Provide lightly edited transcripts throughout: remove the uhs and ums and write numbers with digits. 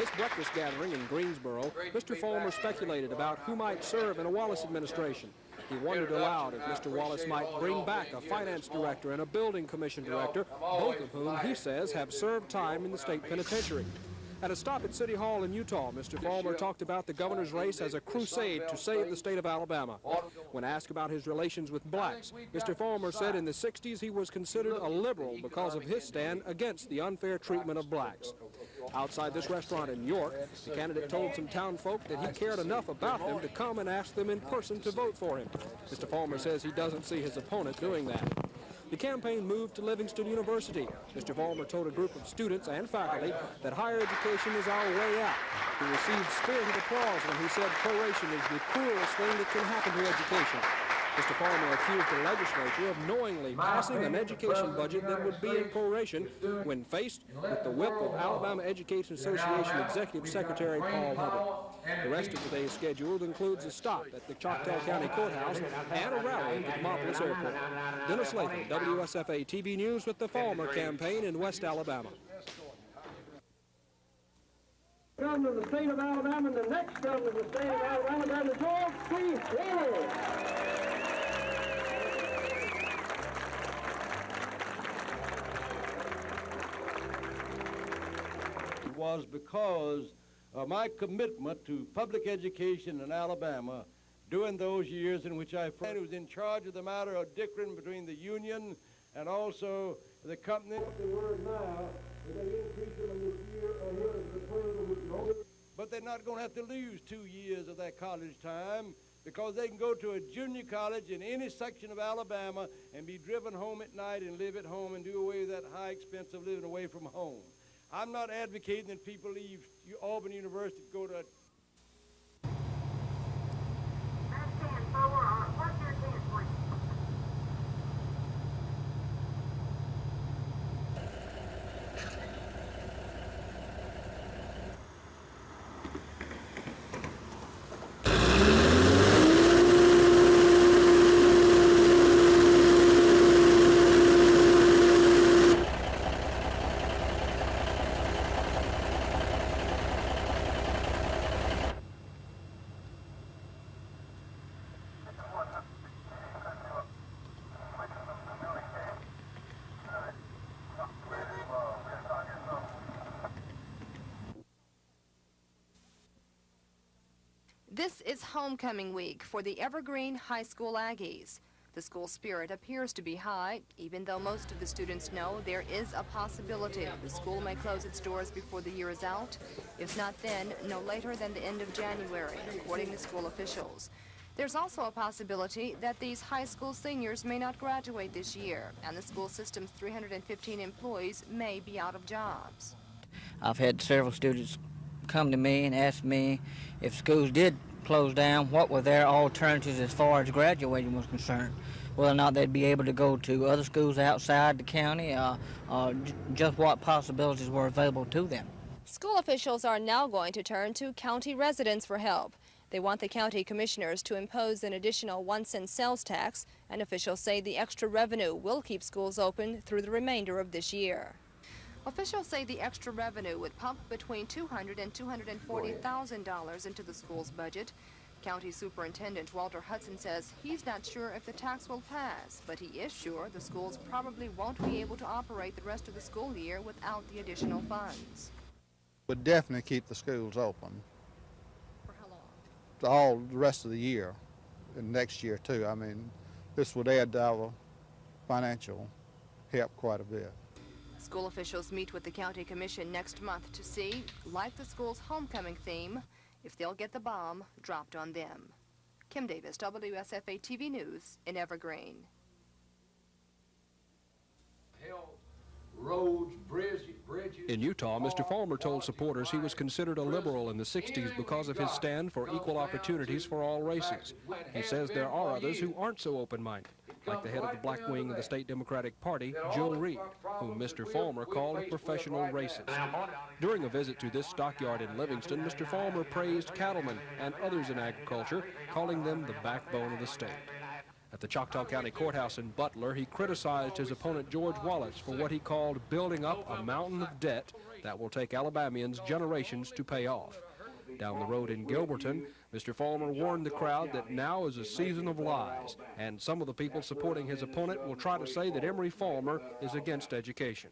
this breakfast gathering in Greensboro, Mr. Fulmer speculated about who might serve in a Wallace administration. He wondered aloud if Mr. Wallace might bring back a finance director and a building commission director, both of whom he says have served time in the state penitentiary. At a stop at City Hall in Utah, Mr. Fulmer talked about the governor's race as a crusade to save the state of Alabama. When asked about his relations with blacks, Mr. Fulmer said in the 60s he was considered a liberal because of his stand against the unfair treatment of blacks. Outside this restaurant in York, the candidate told some town folk that he cared enough about them to come and ask them in person to vote for him. Mr. Fulmer says he doesn't see his opponent doing that. The campaign moved to Livingston University. Mr. Fulmer told a group of students and faculty that higher education is our way out. He received spirited applause when he said proration is the cruelest thing that can happen to education. Mr. Fulmer accused the legislature of knowingly passing an education budget that would be in proration when faced with the whip of Alabama Education Association Executive Secretary Paul Hubbard. The rest of today's schedule includes a stop at the Choctaw County Courthouse and a rally at the Demopolis Airport. Dennis Latham, WSFA TV News with the Fulmer campaign in West Alabama. Governor of the state of Alabama and the next governor of the state of Alabama, George C. Taylor. Was because of my commitment to public education in Alabama during those years in which I was in charge of the matter of dickering between the union and also the company. But they're not going to have to lose 2 years of their college time because they can go to a junior college in any section of Alabama and be driven home at night and live at home and do away with that high expense of living away from home. I'm not advocating that people leave Auburn University to go to This is homecoming week for the Evergreen High School Aggies. The school spirit appears to be high, even though most of the students know there is a possibility the school may close its doors before the year is out. If not then, no later than the end of January, according to school officials. There's also a possibility that these high school seniors may not graduate this year, and the school system's 315 employees may be out of jobs. I've had several students come to me and ask me if schools did close down, what were their alternatives as far as graduating was concerned, whether or not they'd be able to go to other schools outside the county, just what possibilities were available to them. School officials are now going to turn to county residents for help. They want the county commissioners to impose an additional 1-cent sales tax, and officials say the extra revenue will keep schools open through the remainder of this year. Officials say the extra revenue would pump between $200,000 and $240,000 into the school's budget. County Superintendent Walter Hudson says he's not sure if the tax will pass, but he is sure the schools probably won't be able to operate the rest of the school year without the additional funds. Would definitely keep the schools open. For how long? All the rest of the year and next year too. I mean, this would add to our financial help quite a bit. School officials meet with the county commission next month to see, like the school's homecoming theme, if they'll get the bomb dropped on them. Kim Davis, WSFA TV News in Evergreen. Roads, bridges. In Utah, Mr. Fulmer told supporters he was considered a liberal in the 60s because of his stand for equal opportunities for all races. He says there are others who aren't so open-minded, like the head of the black wing of the state Democratic Party, Joe Reed, whom Mr. Fulmer called a professional racist. During a visit to this stockyard in Livingston, Mr. Fulmer praised cattlemen and others in agriculture, calling them the backbone of the state. At the Choctaw County Courthouse in Butler, he criticized his opponent George Wallace for what he called building up a mountain of debt that will take Alabamians generations to pay off. Down the road in Gilberton, Mr. Fulmer warned the crowd that now is a season of lies, and some of the people supporting his opponent will try to say that Emory Fulmer is against education.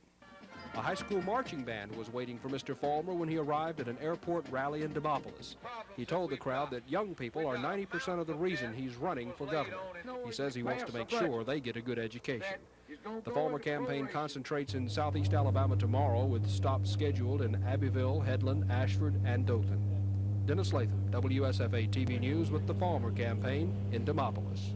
A high school marching band was waiting for Mr. Fulmer when he arrived at an airport rally in Demopolis. He told the crowd that young people are 90% of the reason he's running for governor. He says he wants to make sure they get a good education. The Fulmer campaign concentrates in southeast Alabama tomorrow with stops scheduled in Abbeville, Headland, Ashford, and Dothan. Dennis Latham, WSFA TV News with the Fulmer campaign in Demopolis.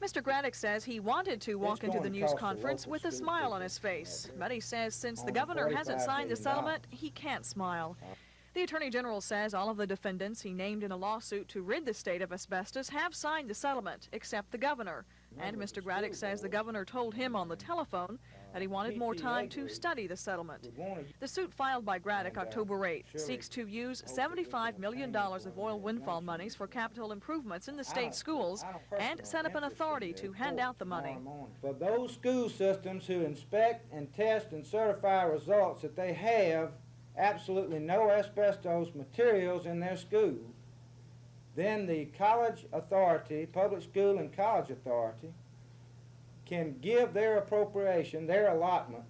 Mr. Graddick says he wanted to walk into the news conference with a smile on his face, but he says since the governor hasn't signed the settlement, he can't smile. The Attorney General says all of the defendants he named in a lawsuit to rid the state of asbestos have signed the settlement, except the governor. And Mr. Graddick says the governor told him on the telephone that he wanted more time to study the settlement. The suit filed by Graddick October 8th seeks to use $75 million of oil windfall monies for capital improvements in the state schools and set up an authority to hand out the money. For those school systems who inspect and test and certify results that they have absolutely no asbestos materials in their school, then the college authority, public school and college authority, can give their appropriation, their allotment,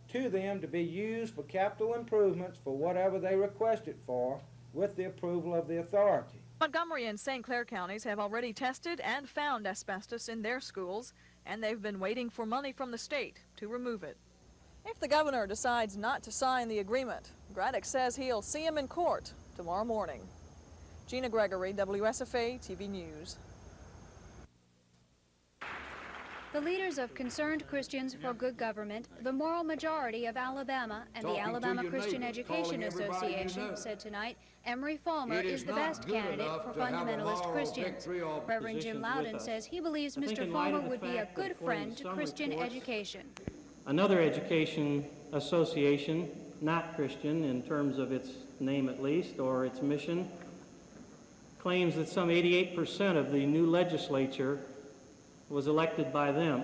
to them to be used for capital improvements for whatever they request it for, with the approval of the authority. Montgomery and St. Clair counties have already tested and found asbestos in their schools, and they've been waiting for money from the state to remove it. If the governor decides not to sign the agreement, Graddick says he'll see him in court tomorrow morning. Gina Gregory, WSFA TV News. The leaders of Concerned Christians for Good Government, the moral majority of Alabama, and the Alabama Christian Education Association said tonight Emory Fulmer is the best candidate for fundamentalist Christians. Reverend Jim Loudon says he believes Mr. Fulmer would be a good friend to Christian education. Another education association, not Christian in terms of its name at least, or its mission, claims that some 88% of the new legislature was elected by them.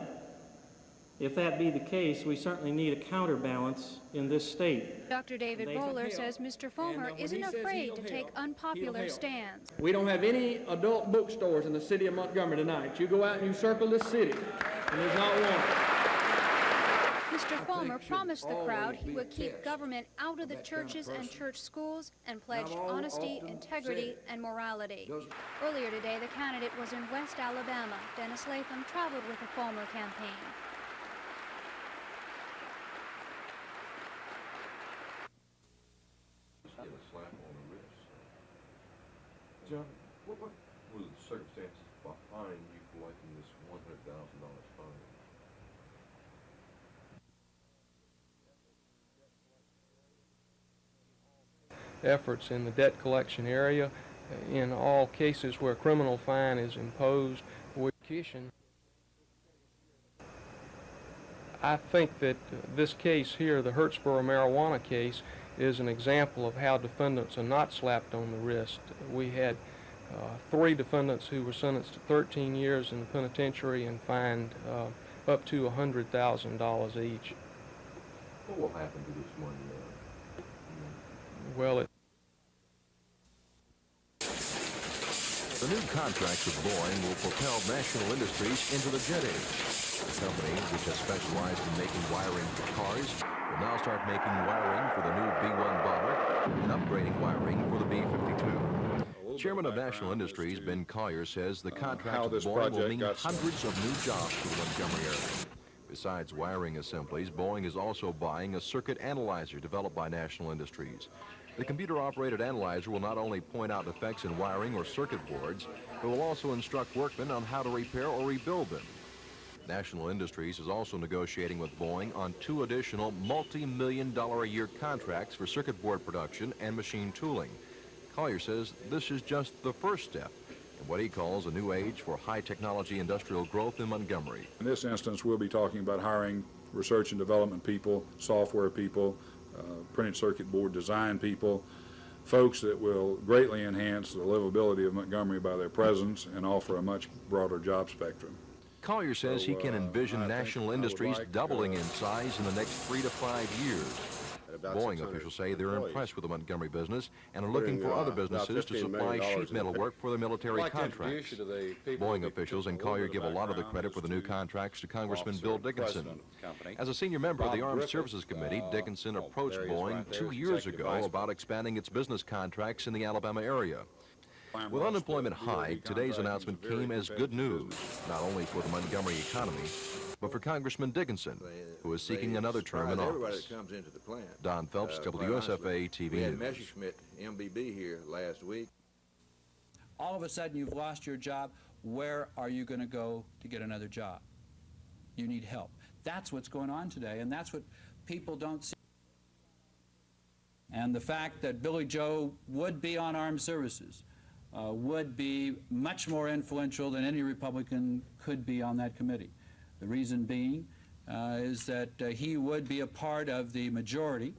If that be the case, we certainly need a counterbalance in this state. Dr. David Bowler says Mr. Fulmer isn't afraid to take unpopular stands. We don't have any adult bookstores in the city of Montgomery tonight. You go out and you circle this city, and there's not one. Mr. Fulmer promised the crowd he would keep government out of the churches and church schools and pledged honesty, integrity, and morality. Earlier today, the candidate was in West Alabama. Dennis Latham traveled with the Fulmer campaign. John, what were the circumstances behind you collecting this $100,000 fine? Efforts in the debt collection area in all cases where a criminal fine is imposed. I think that this case here, the Hurtsboro marijuana case, is an example of how defendants are not slapped on the wrist. We had 3 defendants who were sentenced to 13 years in the penitentiary and fined up to $100,000 each. What will happen to this money? Well, The new contracts with Boeing will propel National Industries into the jet age. The company, which has specialized in making wiring for cars, will now start making wiring for the new B-1 bomber and upgrading wiring for the B-52. Chairman of National Industries, Ben Collier, says the contract with Boeing will mean hundreds of new jobs for the Montgomery area. Besides wiring assemblies, Boeing is also buying a circuit analyzer developed by National Industries. The computer-operated analyzer will not only point out defects in wiring or circuit boards, but will also instruct workmen on how to repair or rebuild them. National Industries is also negotiating with Boeing on 2 additional multi-million-dollar-a-year contracts for circuit board production and machine tooling. Collier says this is just the first step in what he calls a new age for high-technology industrial growth in Montgomery. In this instance, we'll be talking about hiring research and development people, software people, printed circuit board design people, folks that will greatly enhance the livability of Montgomery by their presence and offer a much broader job spectrum. Collier says he can envision I national would industries like, doubling in size in the next 3 to 5 years. Boeing officials say they're impressed with the Montgomery business and are looking for other businesses to supply sheet metal work for the military contracts. Boeing officials and Collier give a lot of the credit for the new contracts to Congressman Bill Dickinson. As a senior member of the Armed Services Committee, Dickinson approached Boeing 2 years ago about expanding its business contracts in the Alabama area. With unemployment high, today's announcement came as good news, not only for the Montgomery economy, but for Congressman Dickinson, who is seeking another term in office. Don Phelps, WSFA TV News. Messerschmitt, MBB here last week. All of a sudden you've lost your job. Where are you going to go to get another job? You need help. That's what's going on today, and that's what people don't see. And the fact that Billy Joe would be on armed services would be much more influential than any Republican could be on that committee. The reason being is that he would be a part of the majority,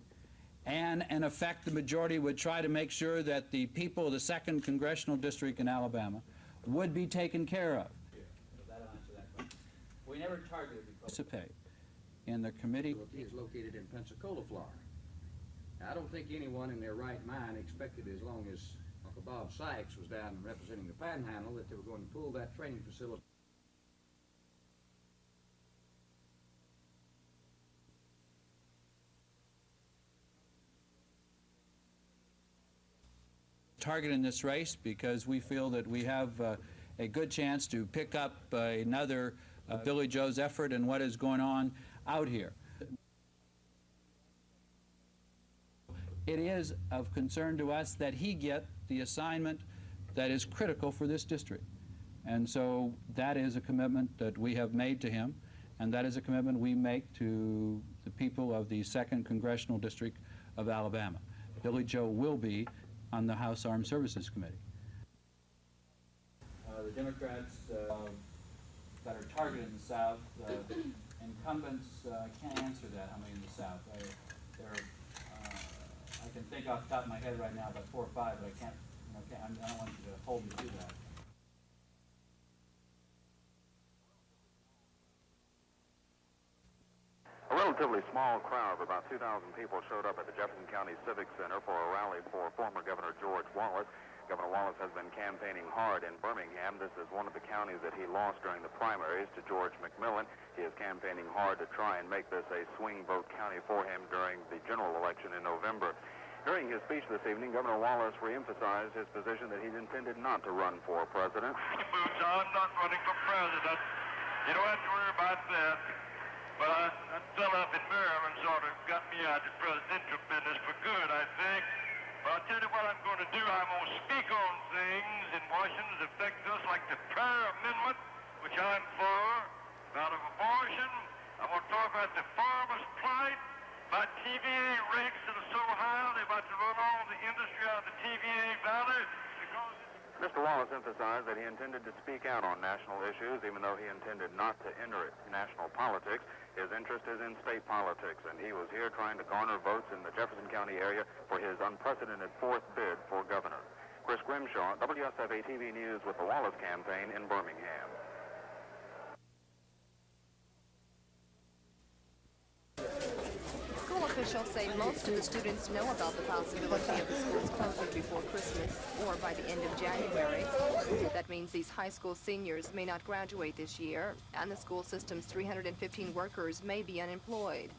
and in effect the majority would try to make sure that the people of the 2nd Congressional District in Alabama would be taken care of. We never targeted participate in the committee. Is located in Pensacola, Florida. Now, I don't think anyone in their right mind expected, as long as Uncle Bob Sykes was down representing the Panhandle, that they were going to pull that training facility. Target in this race because we feel that we have a good chance to pick up another Billy Joe's effort in what is going on out here. It is of concern to us that he get the assignment that is critical for this district. And so that is a commitment that we have made to him, and that is a commitment we make to the people of the 2nd Congressional District of Alabama. Billy Joe will be on the House Armed Services Committee. The Democrats that are targeted in the South, incumbents, I can't answer that, how many in the South. I can think off the top of my head right now about 4 or 5, but I can't, I don't want you to hold me to that. A relatively small crowd of about 2,000 people showed up at the Jefferson County Civic Center for a rally for former Governor George Wallace. Governor Wallace has been campaigning hard in Birmingham. This is one of the counties that he lost during the primaries to George McMillan. He is campaigning hard to try and make this a swing vote county for him during the general election in November. During his speech this evening, Governor Wallace reemphasized his position that he intended not to run for president. I'm not running for president. You don't have to worry about that. But that fella up in Maryland sort of got me out of the presidential business for good, I think. But I'll tell you what I'm going to do. I'm going to speak on things in Washington that affect us, like the prayer amendment, which I'm for, about abortion. I'm going to talk about the farmers' plight, about TVA rates that are so high, they're about to run all the industry out of the TVA Valley. Mr. Wallace emphasized that he intended to speak out on national issues, even though he intended not to enter national politics. His interest is in state politics, and he was here trying to garner votes in the Jefferson County area for his unprecedented 4th bid for governor. Chris Grimshaw, WSFA TV News with the Wallace campaign in Birmingham. School officials say most of the students know about the possibility of the schools closing before Christmas or by the end of January. That means these high school seniors may not graduate this year, and the school system's 315 workers may be unemployed.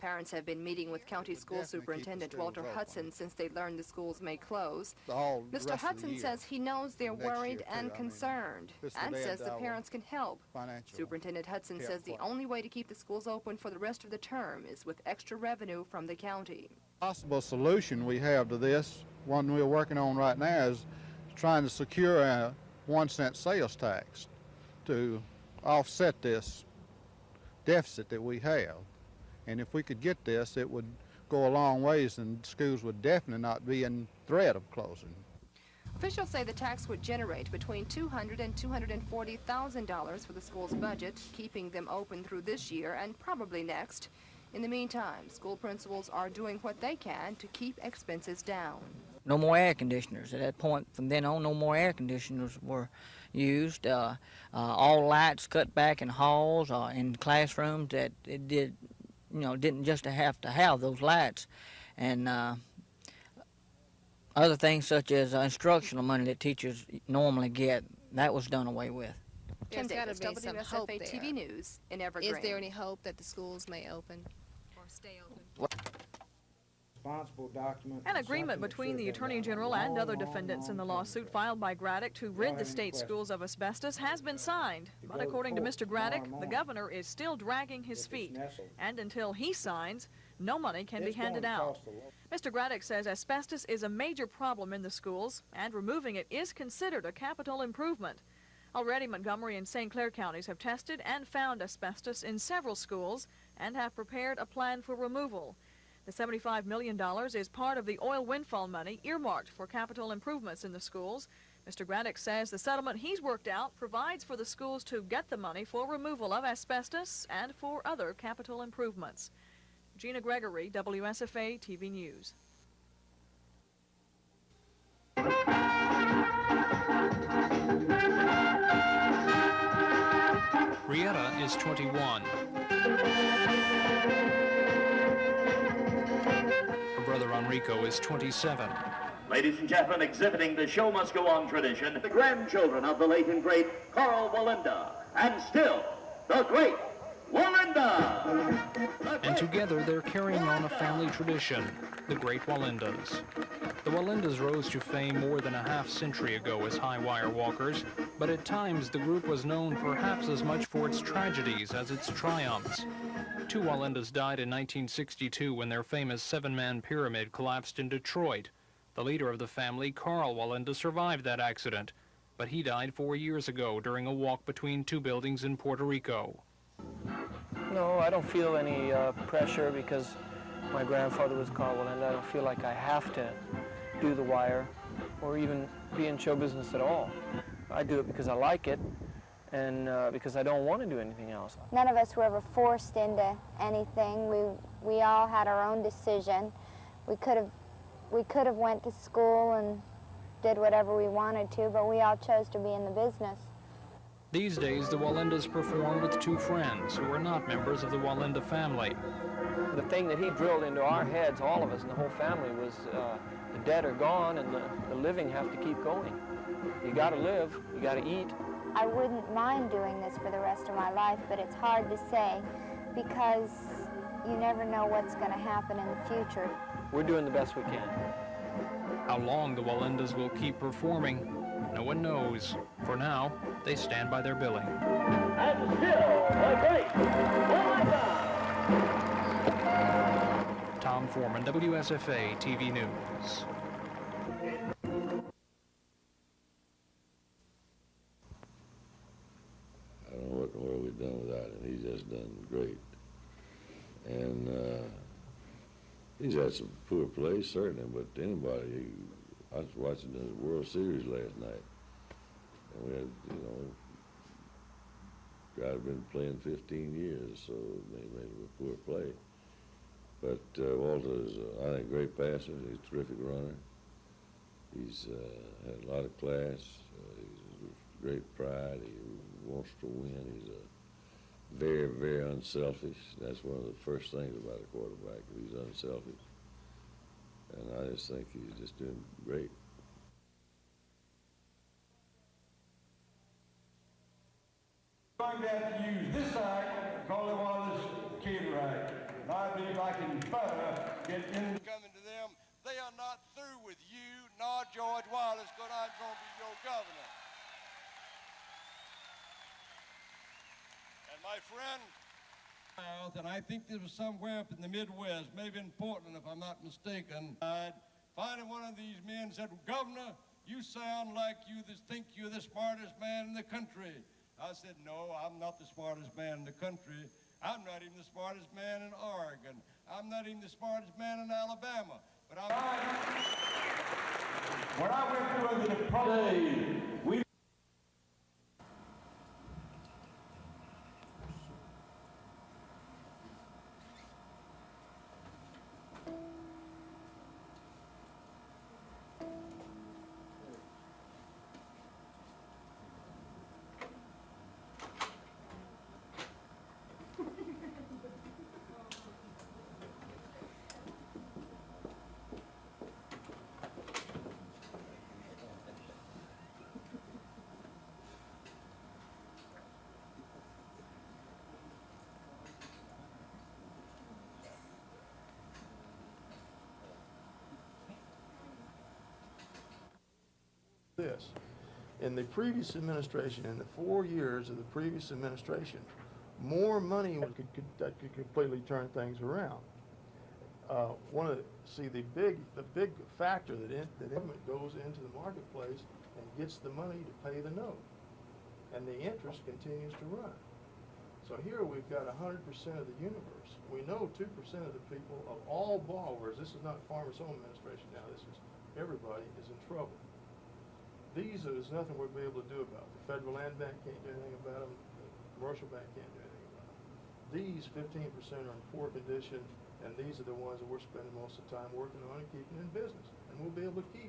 Parents have been meeting with County School Superintendent Walter Hudson since they learned the schools may close. Mr. Hudson says he knows they're worried and concerned, and says the parents can help. Superintendent Hudson says the only way to keep the schools open for the rest of the term is with extra revenue from the county. Possible solution we have to this, one we're working on right now, is trying to secure a 1-cent sales tax to offset this deficit that we have. And if we could get this, it would go a long ways, and schools would definitely not be in threat of closing. Officials say the tax would generate between $200,000 and $240,000 for the school's budget, keeping them open through this year and probably next. In the meantime, school principals are doing what they can to keep expenses down. no more air conditioners. At that point, from then on, no more air conditioners were used. All lights cut back in halls, in classrooms that it didn't just have to have those lights. And other things such as instructional money that teachers normally get, that was done away with. There's got to be some hope there. TV News in Evergreen. Is there any hope that the schools may open or stay open? Responsible document. An agreement between the Attorney General and other defendants in the lawsuit filed by Graddick to rid the state schools of asbestos has been signed. But according to Mr. Graddick, the governor is still dragging his feet. And until he signs, no money can be handed out. Mr. Graddick says asbestos is a major problem in the schools, and removing it is considered a capital improvement. Already, Montgomery and St. Clair counties have tested and found asbestos in several schools and have prepared a plan for removal. The $75 million is part of the oil windfall money earmarked for capital improvements in the schools. Mr. Graddick says the settlement he's worked out provides for the schools to get the money for removal of asbestos and for other capital improvements. Gina Gregory, WSFA TV News. Rietta is 21. Her brother Enrico is 27. Ladies and gentlemen, exhibiting the show must go on tradition, the grandchildren of the late and great Carl Walenda, and still the great Walenda! And together they're carrying on a family tradition, the Great Walendas. The Walendas rose to fame more than a half-century ago as high-wire walkers, but at times the group was known perhaps as much for its tragedies as its triumphs. Two Walendas died in 1962 when their famous seven-man pyramid collapsed in Detroit. The leader of the family, Carl Walenda, survived that accident, but he died 4 years ago during a walk between two buildings in Puerto Rico. No, I don't feel any pressure because my grandfather was Carl Walenda. I don't feel like I have to do the wire or even be in show business at all. I do it because I like it and because I don't want to do anything else. None of us were ever forced into anything. We all had our own decision. We could have went to school and did whatever we wanted to, but we all chose to be in the business. These days, the Walendas perform with two friends who are not members of the Walenda family. The thing that he drilled into our heads, all of us and the whole family, was the dead are gone and the living have to keep going. You got to live, you got to eat. I wouldn't mind doing this for the rest of my life, but it's hard to say because you never know what's going to happen in the future. We're doing the best we can. How long the Walendas will keep performing, no one knows. For now, they stand by their billing. And still the great Walenda! Tom Foreman, WSFA TV News. I don't know what in the world we've done without him. He's just done great. And he's had some poor plays, certainly, but anybody, I was watching the World Series last night, and we had, guy had been playing 15 years, so they made him a poor play. But Walter's, I think, a great passer. He's a terrific runner. He's had a lot of class. He's great pride. He wants to win. He's very, very unselfish. That's one of the first things about a quarterback. He's unselfish. And I just think he's just doing great. I'm going to have to use this act, call it one of this cater act. I believe I can better get in. Coming to them, they are not through with you, nor George Wallace, because I'm going to be your governor. And my friend, and I think this was somewhere up in the Midwest, maybe in Portland if I'm not mistaken, finding one of these men said, Governor, you sound like you think you're the smartest man in the country. I said, no, I'm not the smartest man in the country. I'm not even the smartest man in Oregon. I'm not even the smartest man in Alabama. But when I went through the problem, we this. In the previous administration, in the 4 years of the previous administration, more money that could completely turn things around. The big factor that government goes into the marketplace and gets the money to pay the note, and the interest continues to run. So here we've got 100% of the universe. We know 2% of the people of all borrowers, this is not Farmers Home Administration now, this is everybody is in trouble. There's nothing we'll be able to do about it. The Federal Land Bank can't do anything about them. The Commercial Bank can't do anything about them. These 15% are in poor condition, and these are the ones that we're spending most of the time working on and keeping in business. And we'll be able to keep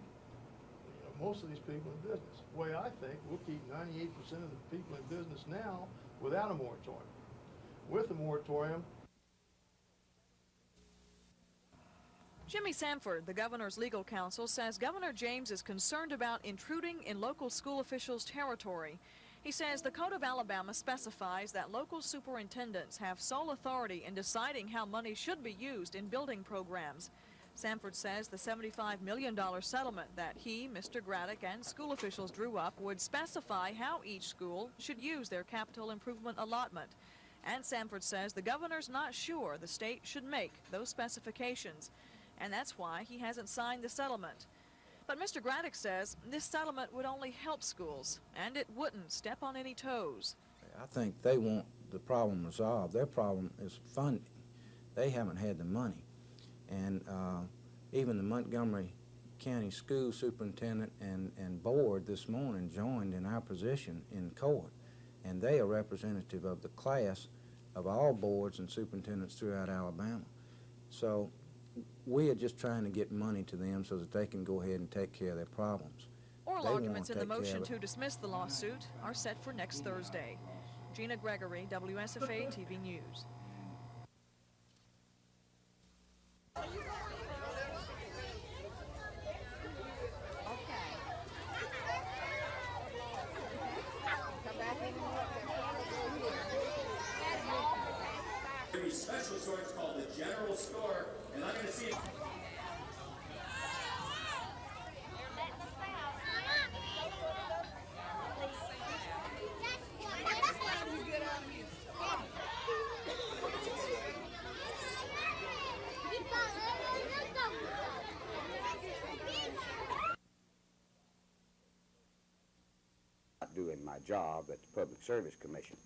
most of these people in business. The way I think, we'll keep 98% of the people in business now without a moratorium. With a moratorium, Jimmy Sanford, the governor's legal counsel, says Governor James is concerned about intruding in local school officials' territory. He says the Code of Alabama specifies that local superintendents have sole authority in deciding how money should be used in building programs. Sanford says the $75 million settlement that he, Mr. Graddick, and school officials drew up would specify how each school should use their capital improvement allotment. And Sanford says the governor's not sure the state should make those specifications, and that's why he hasn't signed the settlement. But Mr. Graddick says this settlement would only help schools, and it wouldn't step on any toes. I think they want the problem resolved. Their problem is funding. They haven't had the money. And even the Montgomery County School Superintendent and Board this morning joined in our position in court. And they are representative of the class of all boards and superintendents throughout Alabama. So we are just trying to get money to them so that they can go ahead and take care of their problems. Oral arguments in the motion to dismiss the lawsuit are set for next Thursday. Gina Gregory, WSFA TV News. Special store, it's called the General Store, and I'm going to see it. Not doing my job at the Public Service Commission.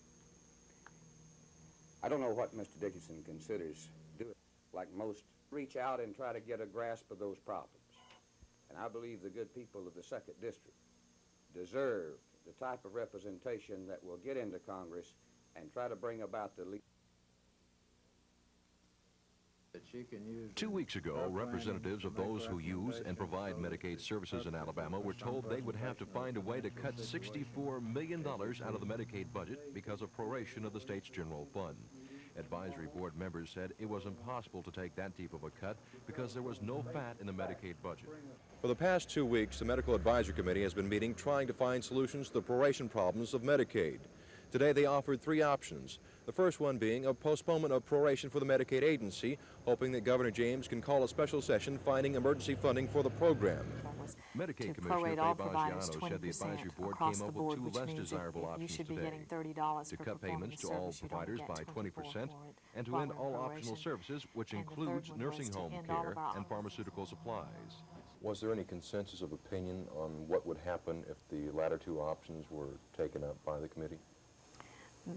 I don't know what Mr. Dickinson considers doing. Like most, reach out and try to get a grasp of those problems. And I believe the good people of the 2nd District deserve the type of representation that will get into Congress and try to bring about the lead. 2 weeks ago, representatives of those who use and provide Medicaid services in Alabama were told they would have to find a way to cut $64 million out of the Medicaid budget because of proration of the state's general fund. Advisory board members said it was impossible to take that deep of a cut because there was no fat in the Medicaid budget. For the past 2 weeks, the Medical Advisory Committee has been meeting trying to find solutions to the proration problems of Medicaid. Today they offered 3 options. The first one being a postponement of proration for the Medicaid agency, hoping that Governor James can call a special session finding emergency funding for the program. Medicaid Commissioner Faye Baggiano said the advisory board came up with 2 less desirable options today: to cut payments to all providers by 20% and to end all optional services, which includes nursing home care and pharmaceutical supplies. Was there any consensus of opinion on what would happen if the latter 2 options were taken up by the committee?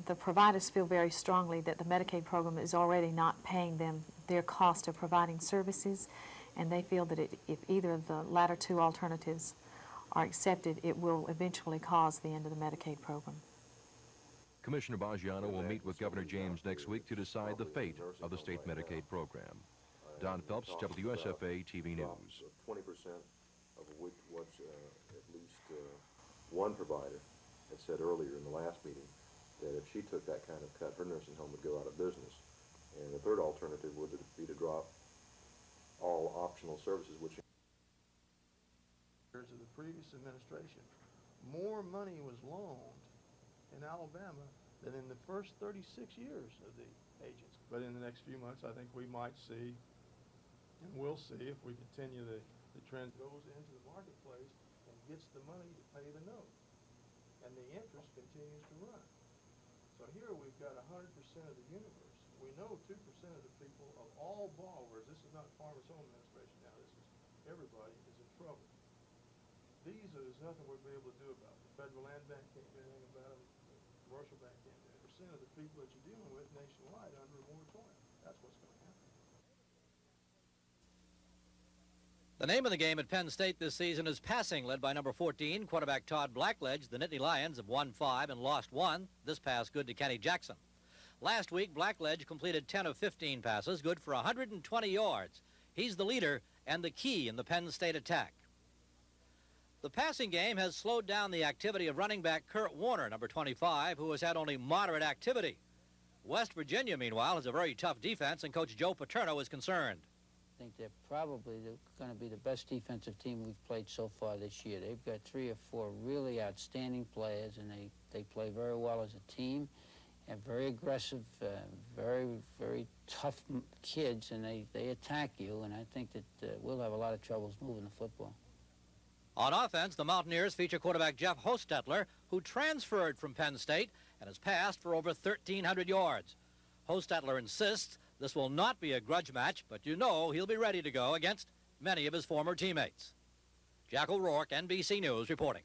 The providers feel very strongly that the Medicaid program is already not paying them their cost of providing services, and they feel that if either of the latter 2 alternatives are accepted, it will eventually cause the end of the Medicaid program. Commissioner Baggiano will meet with Governor James next week to decide the fate of the state Medicaid program. Don Phelps, WSFA TV News. 20% of which was at least one provider had said earlier in the last meeting that if she took that kind of cut, her nursing home would go out of business. And the third alternative would be to drop all optional services, which years of the previous administration, more money was loaned in Alabama than in the first 36 years of the agency. But in the next few months, I think we might see, and we'll see if we continue the trend goes into the marketplace and gets the money to pay the note. And the interest continues to run. So here we've got 100% of the universe. We know 2% of the people of all borrowers, this is not Farmers Home Administration now, this is everybody is in trouble. There's nothing we'll be able to do about it. The Federal Land Bank can't do anything about them. The commercial bank can't do anything. Percent of the people that you're dealing with nationwide under a moratorium. That's what's going to happen. The name of the game at Penn State this season is passing, led by number 14, quarterback Todd Blackledge. The Nittany Lions have won 5 and lost 1. This pass good to Kenny Jackson. Last week, Blackledge completed 10 of 15 passes, good for 120 yards. He's the leader and the key in the Penn State attack. The passing game has slowed down the activity of running back Kurt Warner, number 25, who has had only moderate activity. West Virginia, meanwhile, has a very tough defense, and Coach Joe Paterno is concerned. I think they're probably going to be the best defensive team we've played so far this year. They've got 3 or 4 really outstanding players, and they play very well as a team, and very aggressive, very, very tough kids, and they attack you, and I think that we'll have a lot of troubles moving the football. On offense, the Mountaineers feature quarterback Jeff Hostetler, who transferred from Penn State and has passed for over 1,300 yards. Hostetler insists this will not be a grudge match, but you know he'll be ready to go against many of his former teammates. Jack O'Rourke, NBC News, reporting.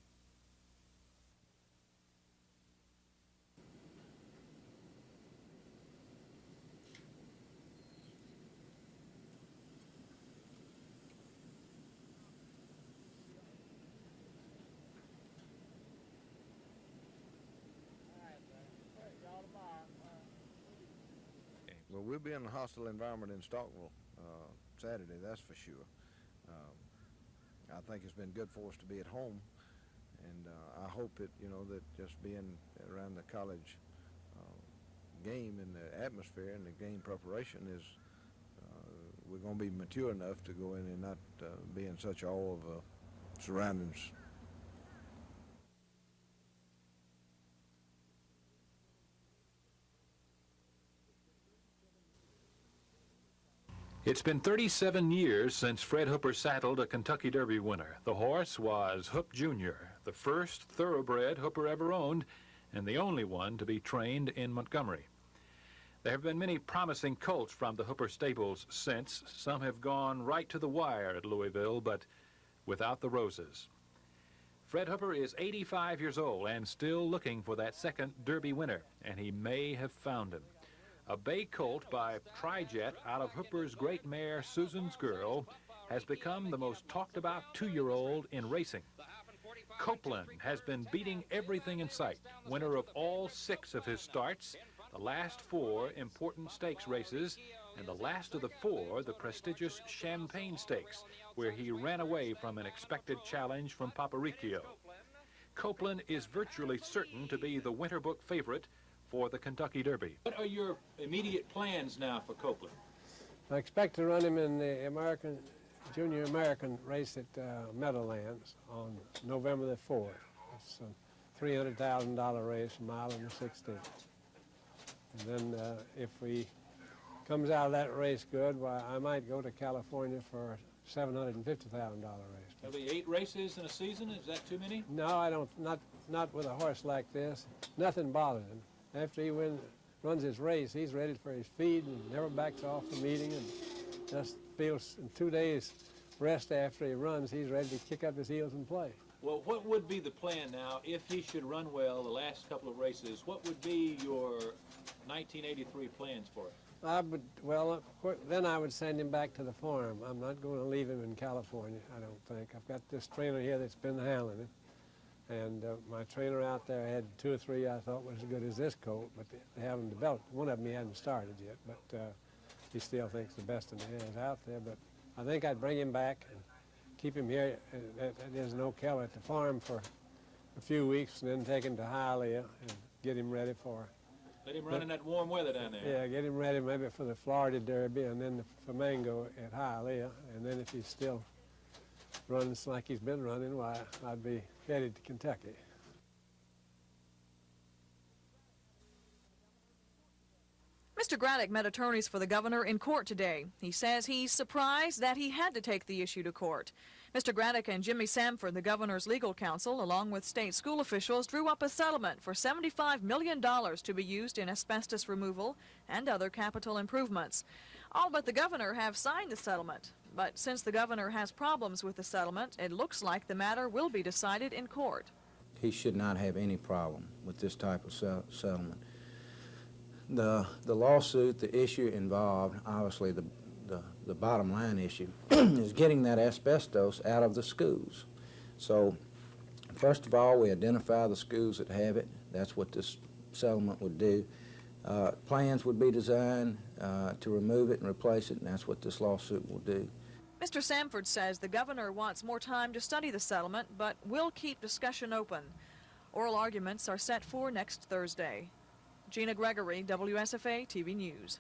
Well, we'll be in a hostile environment in Starkville Saturday, that's for sure. I think it's been good for us to be at home, and I hope that, that just being around the college game and the atmosphere and the game preparation is, we're going to be mature enough to go in and not be in such awe of surroundings. It's been 37 years since Fred Hooper saddled a Kentucky Derby winner. The horse was Hoop Jr., the first thoroughbred Hooper ever owned, and the only one to be trained in Montgomery. There have been many promising colts from the Hooper stables since. Some have gone right to the wire at Louisville, but without the roses. Fred Hooper is 85 years old and still looking for that second Derby winner, and he may have found him. A bay colt by Trijet out of Hooper's great mare Susan's Girl has become the most talked about 2-year-old in racing. Copeland has been beating everything in sight, winner of all 6 of his starts, the last 4 important stakes races, and the last of the 4, the prestigious Champagne Stakes, where he ran away from an expected challenge from Paparicchio. Copeland is virtually certain to be the Winter Book favorite for the Kentucky Derby. What are your immediate plans now for Copeland? I expect to run him in the Junior American race at Meadowlands on November the 4th. It's a $300,000 race, a mile and a 16th. And then if he comes out of that race good, why, I might go to California for a $750,000 race. There'll be 8 races in a season? Is that too many? No, I don't. Not with a horse like this. Nothing bothers him. After he runs his race, he's ready for his feed and never backs off from eating, and just feels in 2 days rest after he runs, he's ready to kick up his heels and play. Well, what would be the plan now if he should run well the last couple of races? What would be your 1983 plans for him? Then I would send him back to the farm. I'm not going to leave him in California, I don't think. I've got this trainer here that's been handling him. And my trainer out there had 2 or 3 I thought was as good as this colt, but they haven't developed. One of them he hadn't started yet, but he still thinks the best in the hands out there. But I think I'd bring him back and keep him here at his no-kill at the farm for a few weeks, and then take him to Hialeah and get him ready for. Let him run in that warm weather down there. Yeah, get him ready maybe for the Florida Derby and then the Flamingo at Hialeah, and then if he's still running like he's been running, why, I'd be headed to Kentucky. Mr. Graddick met attorneys for the governor in court today. He says he's surprised that he had to take the issue to court. Mr. Graddick and Jimmy Samford, the governor's legal counsel, along with state school officials, drew up a settlement for $75 million to be used in asbestos removal and other capital improvements. All but the governor have signed the settlement. But since the governor has problems with the settlement, it looks like the matter will be decided in court. He should not have any problem with this type of settlement. The lawsuit, the issue involved, obviously the bottom line issue, is getting that asbestos out of the schools. So, first of all, we identify the schools that have it. That's what this settlement would do. Plans would be designed to remove it and replace it, and that's what this lawsuit will do. Mr. Samford says the governor wants more time to study the settlement, but will keep discussion open. Oral arguments are set for next Thursday. Gina Gregory, WSFA TV News.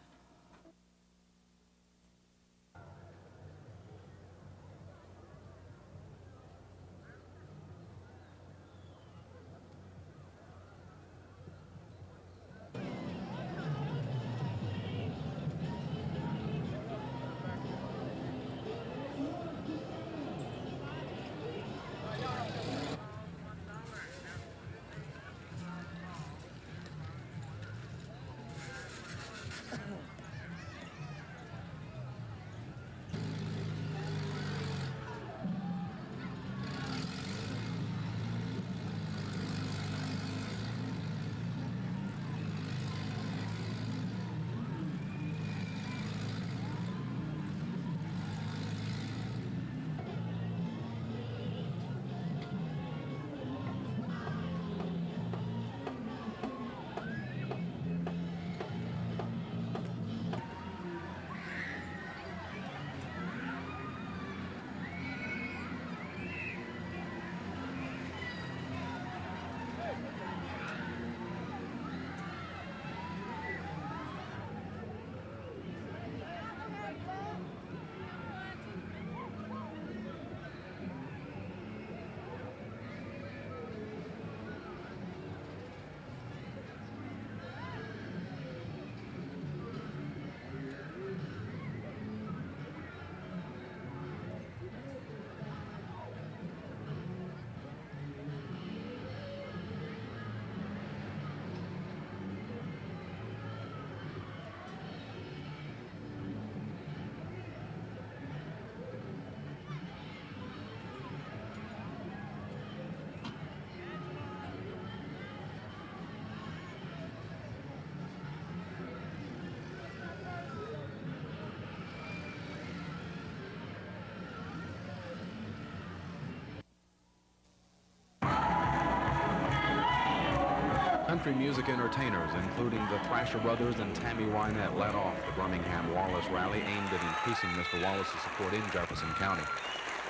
Country music entertainers, including the Thrasher Brothers and Tammy Wynette, led off the Birmingham Wallace rally aimed at increasing Mr. Wallace's support in Jefferson County.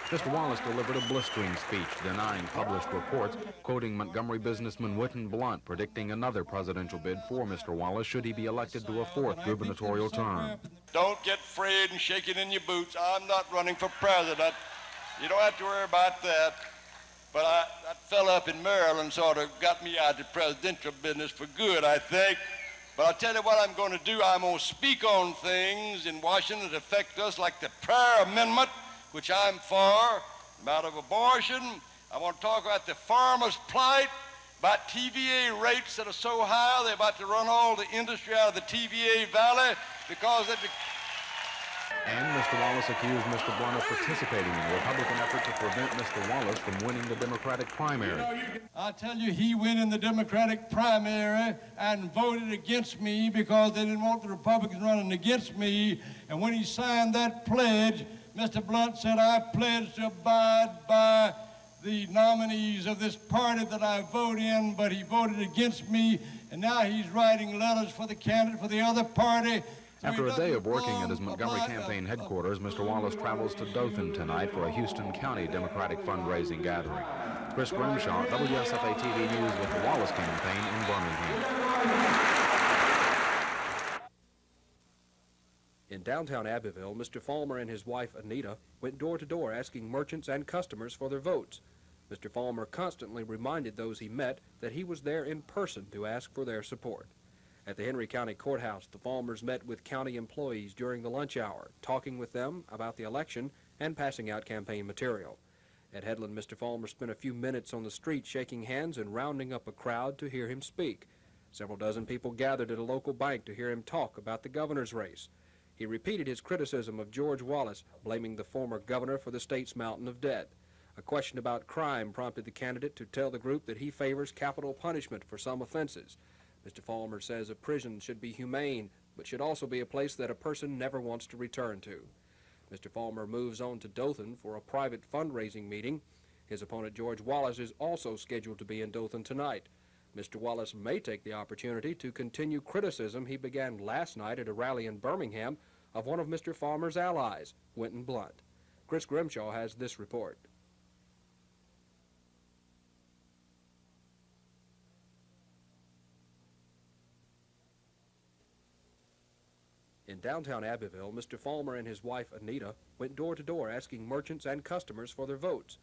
Mr. Wallace delivered a blistering speech denying published reports, quoting Montgomery businessman Whitten Blunt, predicting another presidential bid for Mr. Wallace should he be elected to a fourth gubernatorial term. Don't get afraid and shake it in your boots. I'm not running for president. You don't have to worry about that. But that fella up in Maryland sort of got me out of the presidential business for good, I think. But I'll tell you what I'm going to do. I'm going to speak on things in Washington that affect us, like the prayer amendment, which I'm for, about of abortion. I want to talk about the farmers' plight, about TVA rates that are so high, they're about to run all the industry out of the TVA Valley because of the... And Mr. Wallace accused Mr. Blunt of participating in a Republican effort to prevent Mr. Wallace from winning the Democratic primary. I tell you, he went in the Democratic primary and voted against me because they didn't want the Republicans running against me. And when he signed that pledge, Mr. Blunt said, I pledge to abide by the nominees of this party that I vote in, but he voted against me, and now he's writing letters for the candidate for the other party. After a day of working at his Montgomery campaign headquarters, Mr. Wallace travels to Dothan tonight for a Houston County Democratic fundraising gathering. Chris Grimshaw, WSFA TV News with the Wallace campaign in Birmingham. In downtown Abbeville, Mr. Falmer and his wife, Anita, went door to door asking merchants and customers for their votes. Mr. Falmer constantly reminded those he met that he was there in person to ask for their support. At the Henry County Courthouse, the Falmers met with county employees during the lunch hour, talking with them about the election and passing out campaign material. At Headland, Mr. Falmer spent a few minutes on the street shaking hands and rounding up a crowd to hear him speak. Several dozen people gathered at a local bank to hear him talk about the governor's race. He repeated his criticism of George Wallace, blaming the former governor for the state's mountain of debt. A question about crime prompted the candidate to tell the group that he favors capital punishment for some offenses. Mr. Falmer says a prison should be humane, but should also be a place that a person never wants to return to. Mr. Falmer moves on to Dothan for a private fundraising meeting. His opponent, George Wallace, is also scheduled to be in Dothan tonight. Mr. Wallace may take the opportunity to continue criticism he began last night at a rally in Birmingham of one of Mr. Falmer's allies, Winton Blunt. Chris Grimshaw has this report. In downtown Abbeville, Mr. Falmer and his wife, Anita, went door to door asking merchants and customers for their votes.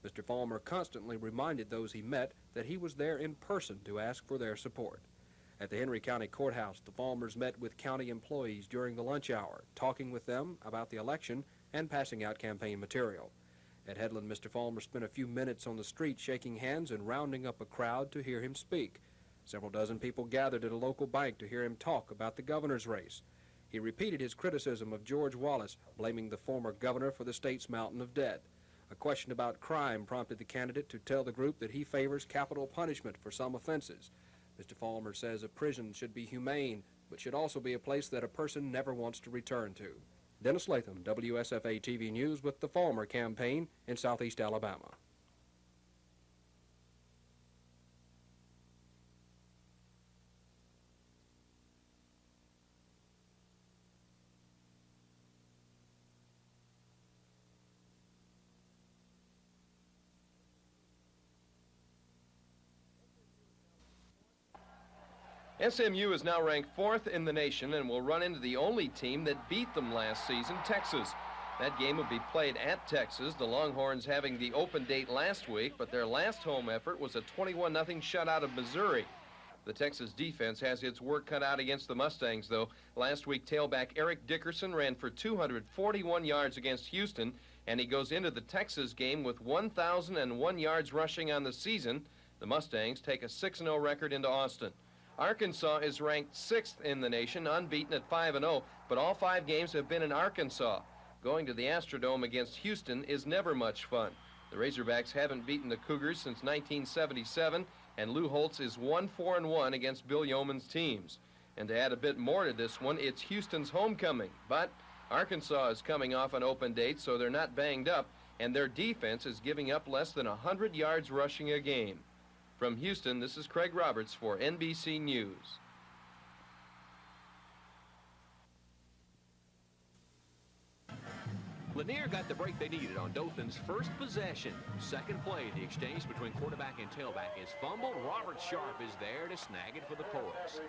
Mr. Falmer constantly reminded those he met that he was there in person to ask for their support. At the Henry County Courthouse, the Falmers met with county employees during the lunch hour, talking with them about the election and passing out campaign material. At Headland, Mr. Falmer spent a few minutes on the street shaking hands and rounding up a crowd to hear him speak. Several dozen people gathered at a local bank to hear him talk about the governor's race. He repeated his criticism of George Wallace, blaming the former governor for the state's mountain of debt. A question about crime prompted the candidate to tell the group that he favors capital punishment for some offenses. Mr. Falmer says a prison should be humane, but should also be a place that a person never wants to return to. Dennis Latham, WSFA TV News with the Falmer campaign in Southeast Alabama. SMU is now ranked 4th in the nation and will run into the only team that beat them last season, Texas. That game will be played at Texas, the Longhorns having the open date last week, but their last home effort was a 21-0 shutout of Missouri. The Texas defense has its work cut out against the Mustangs, though. Last week, tailback Eric Dickerson ran for 241 yards against Houston, and he goes into the Texas game with 1,001 yards rushing on the season. The Mustangs take a 6-0 record into Austin. Arkansas is ranked 6th in the nation, unbeaten at 5-0, but all 5 games have been in Arkansas. Going to the Astrodome against Houston is never much fun. The Razorbacks haven't beaten the Cougars since 1977, and Lou Holtz is 1-4-1 against Bill Yeoman's teams. And to add a bit more to this one, it's Houston's homecoming. But Arkansas is coming off an open date, so they're not banged up, and their defense is giving up less than 100 yards rushing a game. From Houston, this is Craig Roberts for NBC News. Lanier got the break they needed on Dothan's first possession. Second play, the exchange between quarterback and tailback is fumbled. Robert Sharp is there to snag it for the Poets.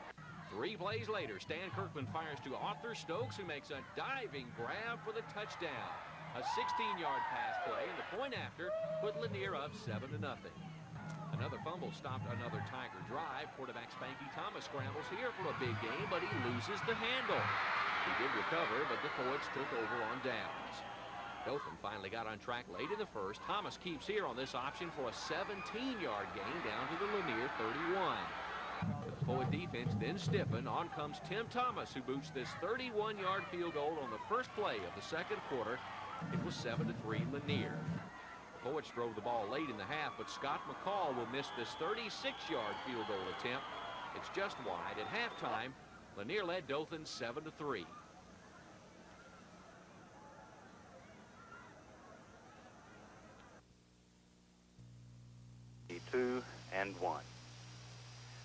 3 plays later, Stan Kirkland fires to Arthur Stokes, who makes a diving grab for the touchdown. A 16-yard pass play, and the point after put Lanier up 7-0. Another fumble stopped another Tiger drive. Quarterback Spanky Thomas scrambles here for a big game, but he loses the handle. He did recover, but the Poets took over on downs. Dothan finally got on track late in the first. Thomas keeps here on this option for a 17-yard gain down to the Lanier 31. The Poet defense then stiffened. On comes Tim Thomas, who boots this 31-yard field goal on the first play of the second quarter. It was 7-3 Lanier. The Poets drove the ball late in the half, but Scott McCall will miss this 36-yard field goal attempt. It's just wide. At halftime, Lanier led Dothan 7-3.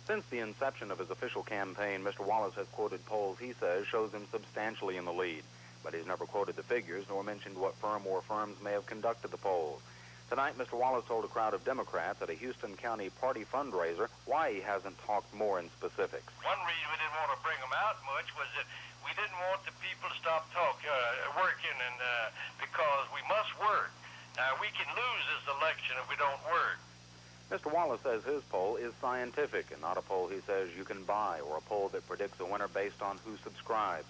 Since the inception of his official campaign, Mr. Wallace has quoted polls he says shows him substantially in the lead, but he's never quoted the figures nor mentioned what firm or firms may have conducted the polls. Tonight, Mr. Wallace told a crowd of Democrats at a Houston County party fundraiser why he hasn't talked more in specifics. One reason we didn't want to bring them out much was that we didn't want the people to stop working, and because we must work. Now, we can lose this election if we don't work. Mr. Wallace says his poll is scientific and not a poll he says you can buy or a poll that predicts a winner based on who subscribes.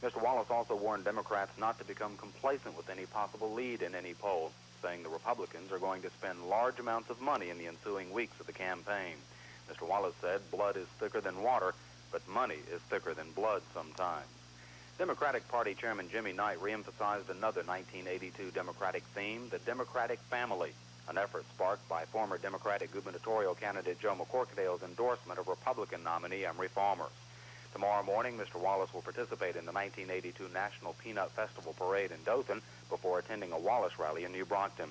Mr. Wallace also warned Democrats not to become complacent with any possible lead in any poll, saying the Republicans are going to spend large amounts of money in the ensuing weeks of the campaign. Mr. Wallace said blood is thicker than water, but money is thicker than blood sometimes. Democratic Party Chairman Jimmy Knight reemphasized another 1982 Democratic theme, the Democratic family, an effort sparked by former Democratic gubernatorial candidate Joe McCorkdale's endorsement of Republican nominee Emory Farmer. Tomorrow morning, Mr. Wallace will participate in the 1982 National Peanut Festival Parade in Dothan before attending a Wallace rally in New Brockton.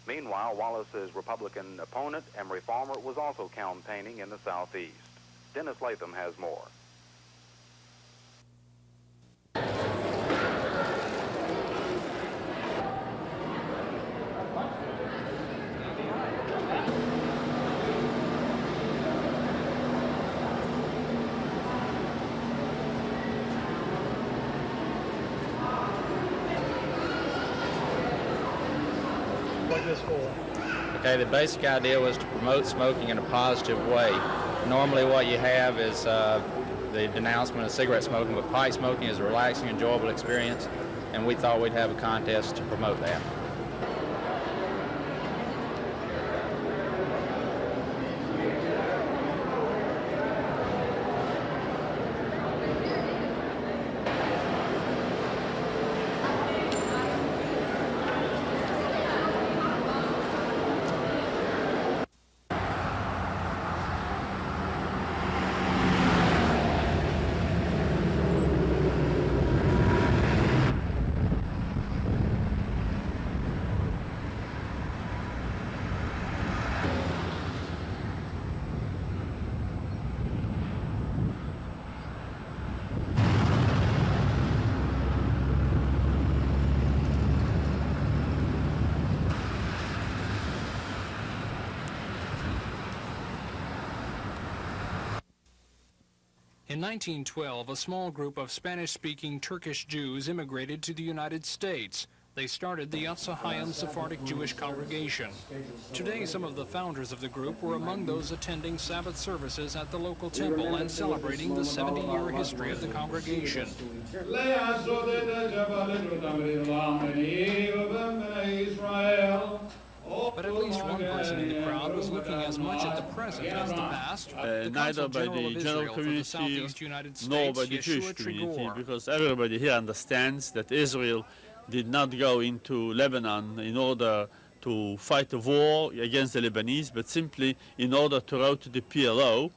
Meanwhile, Wallace's Republican opponent, Emory Farmer, was also campaigning in the Southeast. Dennis Latham has more. Okay, the basic idea was to promote smoking in a positive way. Normally what you have is the denouncement of cigarette smoking, but pipe smoking is a relaxing, enjoyable experience, and we thought we'd have a contest to promote that. In 1912, a small group of Spanish-speaking Turkish Jews immigrated to the United States. They started the Yatsahayim Sephardic Jewish congregation. Today, some of the founders of the group were among those attending Sabbath services at the local temple and celebrating the 70-year history of the congregation. But at least one person in the crowd was looking as much at the present as the past. Neither by the general community nor by the Jewish community, because everybody here understands that Israel did not go into Lebanon in order to fight a war against the Lebanese, but simply in order to rout the PLO.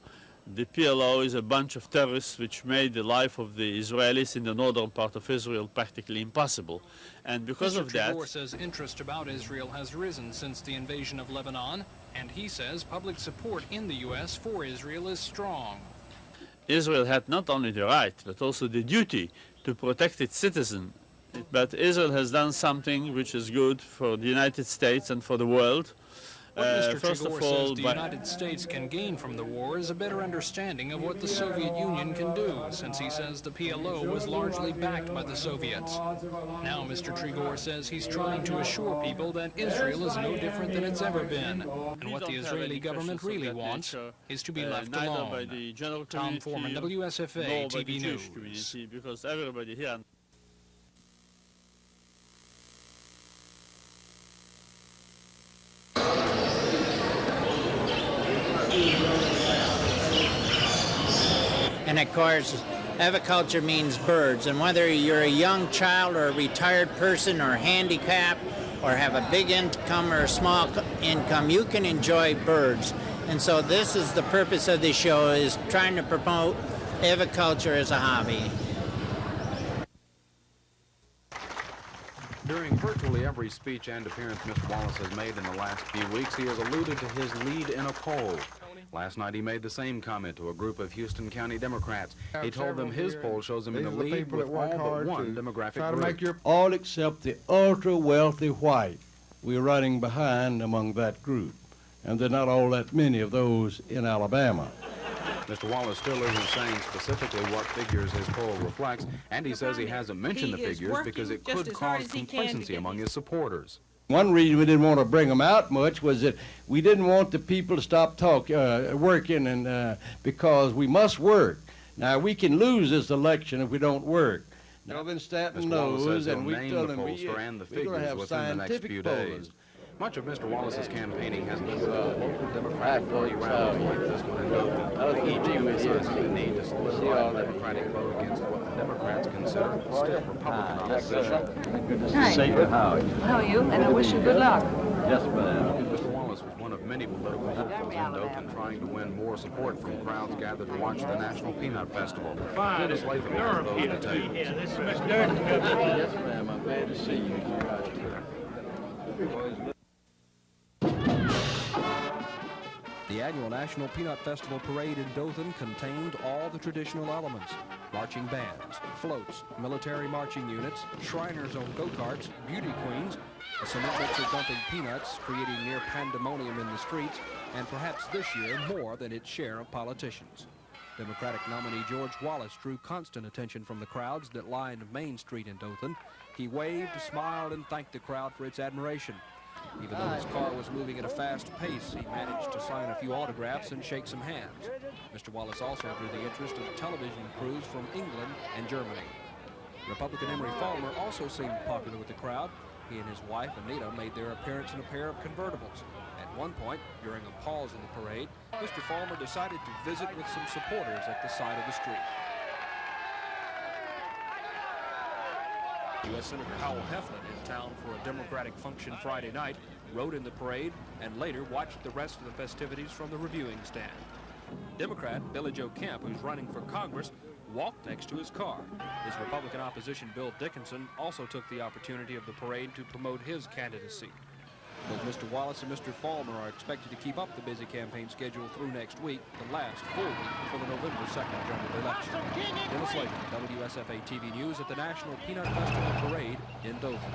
The PLO is a bunch of terrorists which made the life of the Israelis in the northern part of Israel practically impossible. And because of that... Mr. Trigor says interest about Israel has risen since the invasion of Lebanon, and he says public support in the U.S. for Israel is strong. Israel had not only the right, but also the duty to protect its citizens. But Israel has done something which is good for the United States and for the world. What Mr. Trigor says the United States can gain from the war is a better understanding of what the Soviet Union can do, since he says the PLO was largely backed by the Soviets. Now Mr. Trigor says he's trying to assure people that Israel is no different than it's ever been, and what the Israeli government really wants is to be left alone. Tom Foreman, WSFA TV News. Because everybody here... And of course, aviculture means birds. And whether you're a young child or a retired person or handicapped or have a big income or a small income, you can enjoy birds. And so this is the purpose of this show, is trying to promote aviculture as a hobby. During virtually every speech and appearance Mr. Wallace has made in the last few weeks, he has alluded to his lead in a poll. Last night he made the same comment to a group of Houston County Democrats. He told them his poll shows him in the lead with all but one demographic group. All except the ultra-wealthy white. We're running behind among that group. And there are not all that many of those in Alabama. Mr. Wallace still isn't saying specifically what figures his poll reflects, and he says he hasn't mentioned the figures because it could cause complacency among his supporters. One reason we didn't want to bring them out much was that we didn't want the people to stop working, and because we must work. Now, we can lose this election if we don't work. Melvin Stanton knows, and we tell him we're going to have scientific polling. Much of Mr. Wallace's campaigning has been local Democratic Party rallies like this one in Dothan. Each of us has the need to solidify the Democratic vote against what the Democrats consider stiff Republican opposition. Good to see you. How are you? How are you? And I wish you good luck. Yes, ma'am. Mr. Wallace was one of many political hopefuls in Dothan trying to win more support from crowds gathered to watch the National Peanut Festival. Dennis Latham has those details. This is Miss Durden. Yes, ma'am. I'm glad to see you. The annual National Peanut Festival Parade in Dothan contained all the traditional elements: marching bands, floats, military marching units, Shriners on go-karts, beauty queens, a cement mixer dumping peanuts, creating near pandemonium in the streets, and perhaps this year more than its share of politicians. Democratic nominee George Wallace drew constant attention from the crowds that lined Main Street in Dothan. He waved, smiled, and thanked the crowd for its admiration. Even though his car was moving at a fast pace, he managed to sign a few autographs and shake some hands. Mr. Wallace also drew the interest of television crews from England and Germany. Republican Emery Falmer also seemed popular with the crowd. He and his wife, Anita, made their appearance in a pair of convertibles. At one point, during a pause in the parade, Mr. Falmer decided to visit with some supporters at the side of the street. U.S. Senator Howell Heflin, in town for a Democratic function Friday night, rode in the parade and later watched the rest of the festivities from the reviewing stand. Democrat Billy Joe Kemp, who's running for Congress, walked next to his car. His Republican opposition Bill Dickinson also took the opportunity of the parade to promote his candidacy. Both Mr. Wallace and Mr. Falmer are expected to keep up the busy campaign schedule through next week, the last full week before the November 2nd general election. Dennis Latham, WSFA TV News at the National Peanut Festival Parade in Dothan.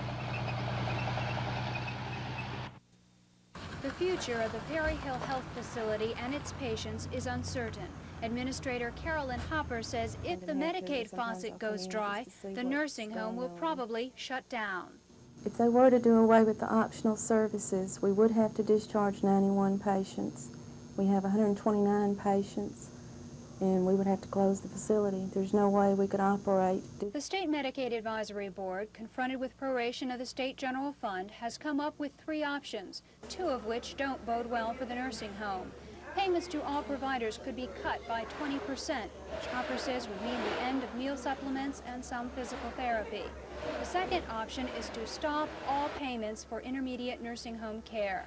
The future of the Perry Hill Health Facility and its patients is uncertain. Administrator Carolyn Hopper says if the Medicaid faucet goes dry, the nursing home will probably shut down. If they were to do away with the optional services, we would have to discharge 91 patients. We have 129 patients, and we would have to close the facility. There's no way we could operate. The State Medicaid Advisory Board, confronted with proration of the State General Fund, has come up with 3 options, 2 of which don't bode well for the nursing home. Payments to all providers could be cut by 20%, which Hopper says would mean the end of meal supplements and some physical therapy. The second option is to stop all payments for intermediate nursing home care.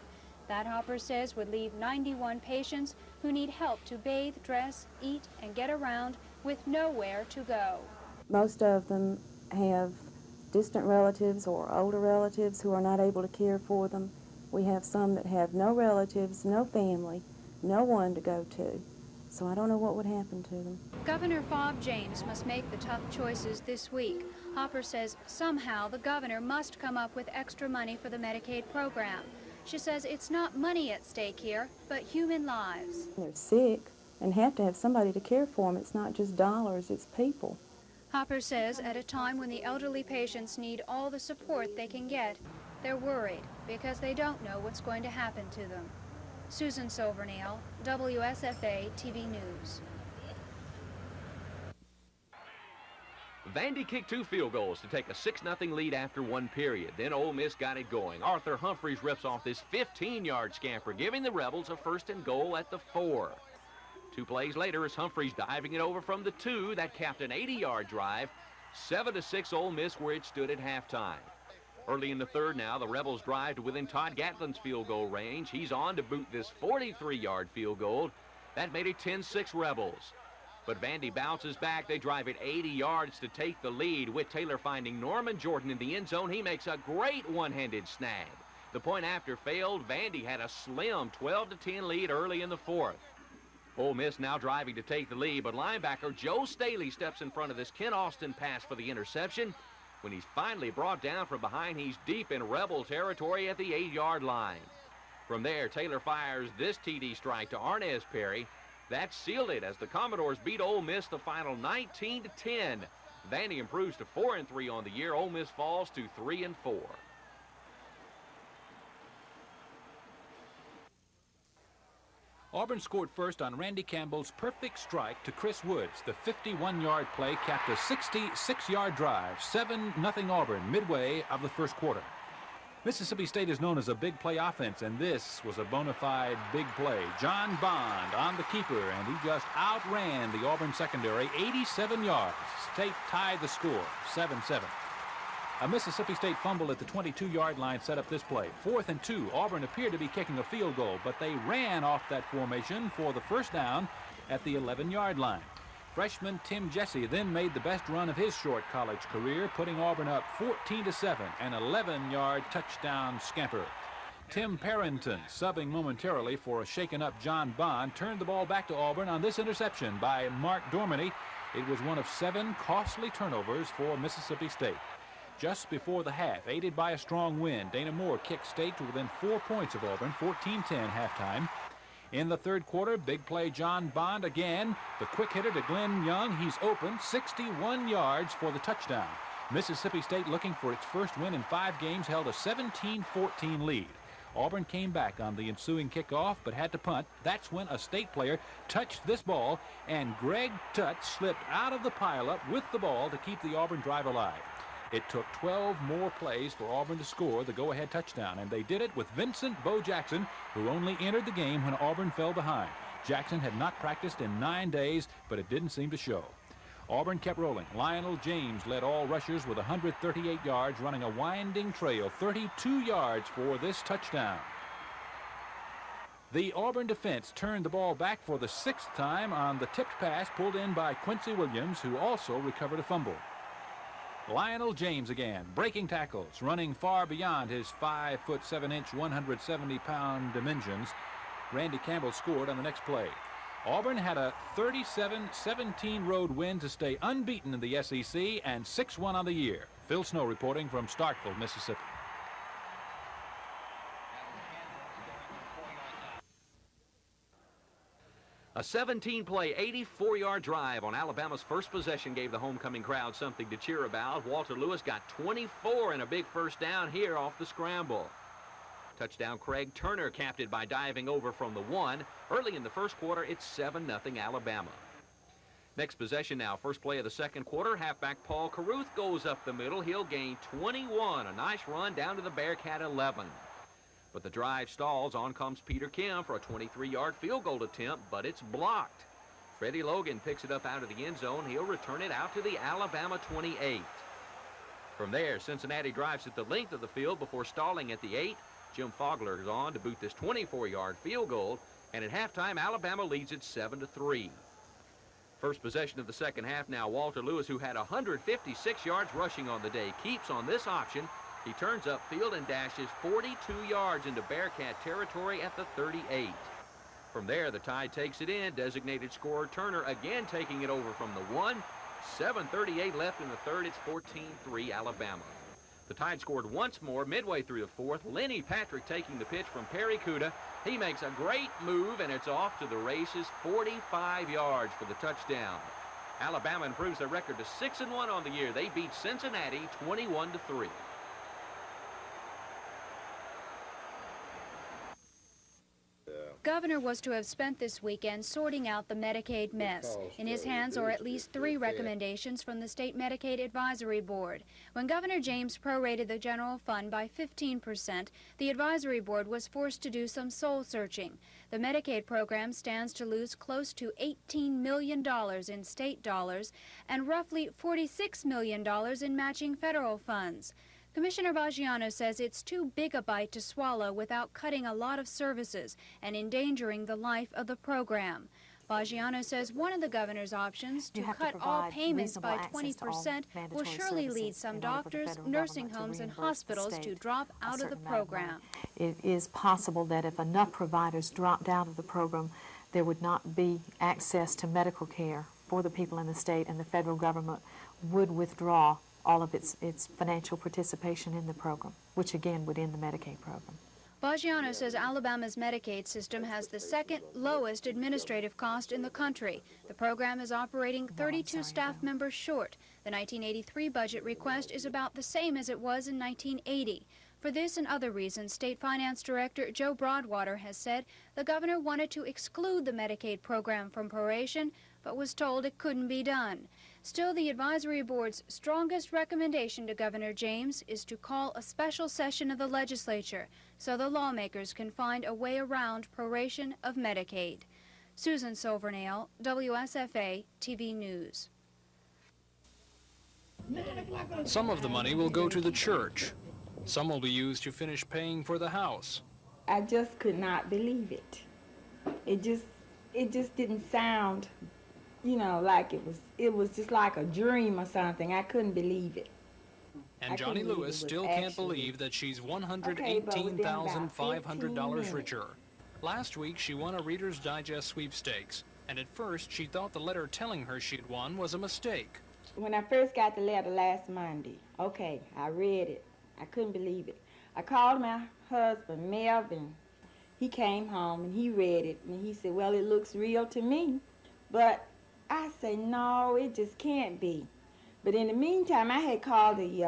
That, Hopper says, would leave 91 patients who need help to bathe, dress, eat, and get around with nowhere to go. Most of them have distant relatives or older relatives who are not able to care for them. We have some that have no relatives, no family, no one to go to. So I don't know what would happen to them. Governor Fob James must make the tough choices this week. Hopper says somehow the governor must come up with extra money for the Medicaid program. She says it's not money at stake here, but human lives. They're sick and have to have somebody to care for them. It's not just dollars, it's people. Hopper says at a time when the elderly patients need all the support they can get, they're worried because they don't know what's going to happen to them. Susan Silvernail, WSFA TV News. Vandy kicked 2 field goals to take a 6-0 lead after 1 period. Then Ole Miss got it going. Arthur Humphreys rips off this 15-yard scamper, giving the Rebels a 1st and goal at the 4. 2 plays later, as Humphreys diving it over from the 2, that capped an 80-yard drive. 7-6 Ole Miss, where it stood at halftime. Early in the 3rd now, the Rebels drive to within Todd Gatlin's field goal range. He's on to boot this 43-yard field goal. That made it 10-6 Rebels. But Vandy bounces back. They drive it 80 yards to take the lead. Whit Taylor finding Norman Jordan in the end zone. He makes a great one-handed snag. The point after failed. Vandy had a slim 12-10 lead early in the 4th. Ole Miss now driving to take the lead, but linebacker Joe Staley steps in front of this Ken Austin pass for the interception. When he's finally brought down from behind, he's deep in Rebel territory at the 8-yard line. From there, Taylor fires this TD strike to Arnez Perry. That sealed it as the Commodores beat Ole Miss the final 19-10. Vandy improves to 4-3 on the year. Ole Miss falls to 3-4. Auburn scored first on Randy Campbell's perfect strike to Chris Woods. The 51-yard play capped a 66-yard drive, 7-0 Auburn, midway of the first quarter. Mississippi State is known as a big play offense, and this was a bona fide big play. John Bond on the keeper, and he just outran the Auburn secondary 87 yards. State tied the score, 7-7. A Mississippi State fumble at the 22-yard line set up this play. 4th and 2. Auburn appeared to be kicking a field goal, but they ran off that formation for the first down at the 11-yard line. Freshman Tim Jesse then made the best run of his short college career, putting Auburn up 14-7, an 11-yard touchdown scamper. Tim Parrington, subbing momentarily for a shaken-up John Bond, turned the ball back to Auburn on this interception by Mark Dorminey. It was one of 7 costly turnovers for Mississippi State. Just before the half, aided by a strong wind, Dana Moore kicked State to within 4 points of Auburn, 14-10 halftime. In the third quarter, big play John Bond again. The quick hitter to Glenn Young. He's open, 61 yards for the touchdown. Mississippi State, looking for its first win in 5 games, held a 17-14 lead. Auburn came back on the ensuing kickoff, but had to punt. That's when a State player touched this ball, and Greg Tutt slipped out of the pileup with the ball to keep the Auburn drive alive. It took 12 more plays for Auburn to score the go-ahead touchdown, and they did it with Vincent Bo Jackson, who only entered the game when Auburn fell behind. Jackson had not practiced in 9 days, but it didn't seem to show. Auburn kept rolling. Lionel James led all rushers with 138 yards, running a winding trail, 32 yards for this touchdown. The Auburn defense turned the ball back for the 6th time on the tipped pass pulled in by Quincy Williams, who also recovered a fumble. Lionel James again, breaking tackles, running far beyond his 5'7", 170-pound dimensions. Randy Campbell scored on the next play. Auburn had a 37-17 road win to stay unbeaten in the SEC and 6-1 on the year. Phil Snow reporting from Starkville, Mississippi. A 17-play, 84-yard drive on Alabama's first possession gave the homecoming crowd something to cheer about. Walter Lewis got 24 and a big first down here off the scramble. Touchdown Craig Turner capped it by diving over from the 1. Early in the first quarter, it's 7-0 Alabama. Next possession now, first play of the second quarter. Halfback Paul Carruth goes up the middle. He'll gain 21. A nice run down to the Bearcat 11. But the drive stalls. On comes Peter Kim for a 23-yard field goal attempt, but it's blocked. Freddie Logan picks it up out of the end zone. He'll return it out to the Alabama 28. From there, Cincinnati drives at the length of the field before stalling at the 8. Jim Fogler is on to boot this 24-yard field goal, and at halftime, Alabama leads it 7-3. First possession of the second half now. Walter Lewis, who had 156 yards rushing on the day, keeps on this option. He turns upfield and dashes 42 yards into Bearcat territory at the 38. From there, the Tide takes it in. Designated scorer Turner again taking it over from the 1. 7:38 left in the third. It's 14-3 Alabama. The Tide scored once more midway through the fourth. Lenny Patrick taking the pitch from Perry Cuda. He makes a great move, and it's off to the races, 45 yards for the touchdown. Alabama improves their record to 6-1 on the year. They beat Cincinnati 21-3. Governor was to have spent this weekend sorting out the Medicaid mess. In his hands are at least 3 recommendations from the State Medicaid Advisory Board. When Governor James prorated the general fund by 15%, the Advisory Board was forced to do some soul-searching. The Medicaid program stands to lose close to $18 million in state dollars and roughly $46 million in matching federal funds. Commissioner Baggiano says it's too big a bite to swallow without cutting a lot of services and endangering the life of the program. Baggiano says one of the governor's options to cut all payments by 20% will surely lead some doctors, nursing homes, and hospitals to drop out of the program. It is possible that if enough providers dropped out of the program, there would not be access to medical care for the people in the state, and the federal government would withdraw all of its financial participation in the program, which again would end the Medicaid program. Baggiano says Alabama's Medicaid system has the second lowest administrative cost in the country. The program is operating 32 staff members short. The 1983 budget request is about the same as it was in 1980. For this and other reasons, State Finance Director Joe Broadwater has said the governor wanted to exclude the Medicaid program from proration, but was told it couldn't be done. Still, the advisory board's strongest recommendation to Governor James is to call a special session of the legislature so the lawmakers can find a way around proration of Medicaid. Susan Silvernail, WSFA TV News. Some of the money will go to the church. Some will be used to finish paying for the house. I just could not believe it. It just didn't sound, you know, like it was just like a dream or something. I couldn't believe it. And Johnny Lewis still can't believe that she's $118,500 richer. Last week, she won a Reader's Digest sweepstakes, and at first, she thought the letter telling her she'd won was a mistake. When I first got the letter last Monday, okay, I read it. I couldn't believe it. I called my husband, Melvin. He came home and he read it, and he said, well, it looks real to me. But I said, no, it just can't be. But in the meantime, I had called the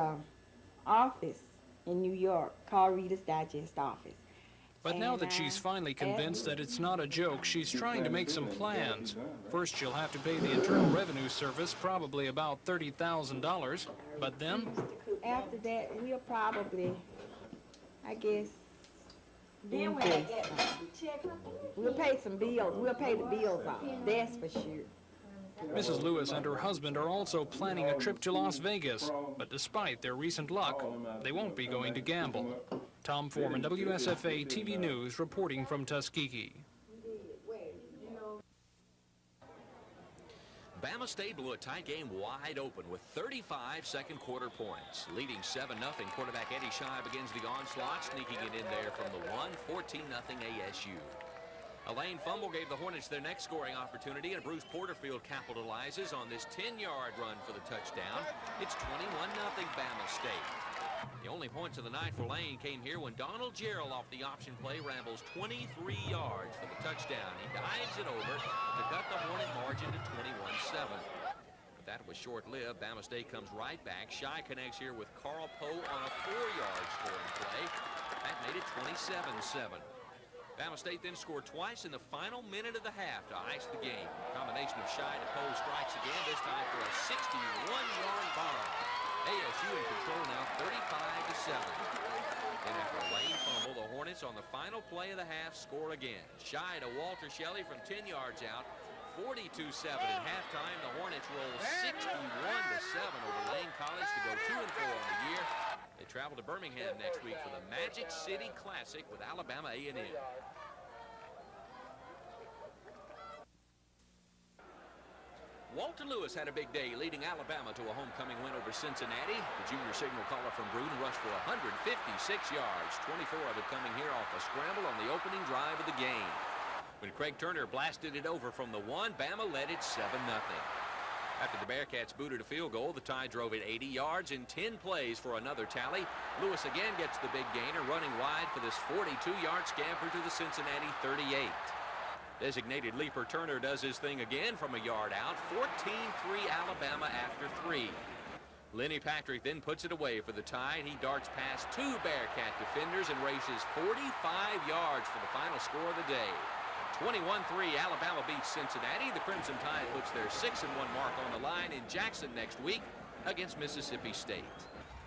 office in New York, called Reader's Digest office. But now that she's finally convinced that it's not a joke, she's trying to make some plans. First, she'll have to pay the Internal Revenue Service probably about $30,000, but then... After that, we'll probably, I guess, we'll pay some bills. We'll pay the bills off, that's for sure. Mrs. Lewis and her husband are also planning a trip to Las Vegas, but despite their recent luck, they won't be going to gamble. Tom Foreman, WSFA TV News, reporting from Tuskegee. Bama State blew a tight game wide open with 35 second quarter points. Leading 7-0, quarterback Eddie Scheib begins the onslaught, sneaking it in there from the 14-0 ASU. A lane fumble gave the Hornets their next scoring opportunity, and Bruce Porterfield capitalizes on this 10-yard run for the touchdown. It's 21-0 Bama State. The only points of the night for Lane came here when Donald Gerald off the option play rambles 23 yards for the touchdown. He dives it over to cut the Hornet margin to 21-7. But that was short-lived. Bama State comes right back. Shy connects here with Carl Poe on a 4-yard scoring play. That made it 27-7. Bama State then scored twice in the final minute of the half to ice the game. A combination of Shy to Poe strikes again, this time for a 61-yard bomb. ASU in control now 35-7. Then after a lane fumble, the Hornets on the final play of the half score again. Shy to Walter Shelley from 10 yards out. 42-7 at halftime. The Hornets roll 61-7 over Lane College to go 2-4 on the year. They travel to Birmingham next week for the Magic City Classic with Alabama A&M. Walter Lewis had a big day, leading Alabama to a homecoming win over Cincinnati. The junior signal caller from Bruden rushed for 156 yards, 24 of it coming here off a scramble on the opening drive of the game. When Craig Turner blasted it over from the 1, Bama led it 7-0. After the Bearcats booted a field goal, the Tide drove it 80 yards in 10 plays for another tally. Lewis again gets the big gainer, running wide for this 42-yard scamper to the Cincinnati 38. Designated leaper Turner does his thing again from a yard out. 14-3 Alabama after 3. Lenny Patrick then puts it away for the Tide. He darts past 2 Bearcat defenders and races 45 yards for the final score of the day. 21-3 Alabama beats Cincinnati. The Crimson Tide puts their 6-1 mark on the line in Jackson next week against Mississippi State.